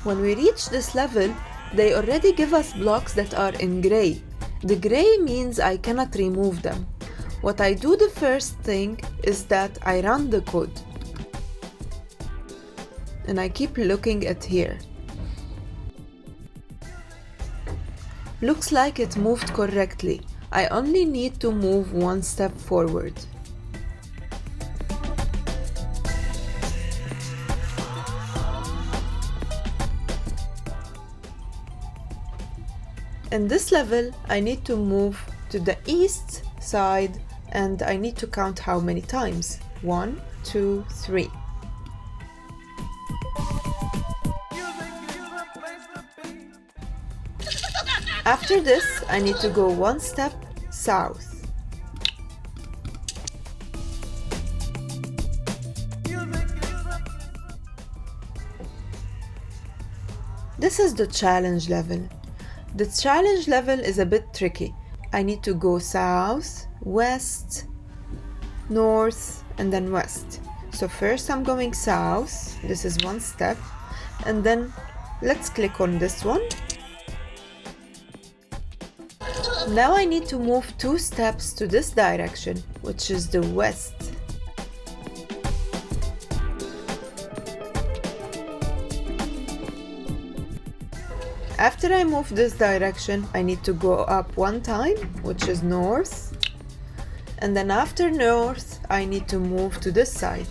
When we reach this level, they already give us blocks that are in gray. The gray means I cannot remove them. What I do the first thing is that I run the code. And I keep looking at here. Looks like it moved correctly. I only need to move one step forward. In this level, I need to move to the east side and I need to count how many times. 1, 2, 3. After this, I need to go one step south. This is the challenge level. The challenge level is a bit tricky. I need to go south, west, north, and then west. So first I'm going south, this is one step, and then let's click on this one. Now I need to move 2 steps to this direction, which is the west. After I move this direction, I need to go up 1 time, which is north. And then after north, I need to move to this side.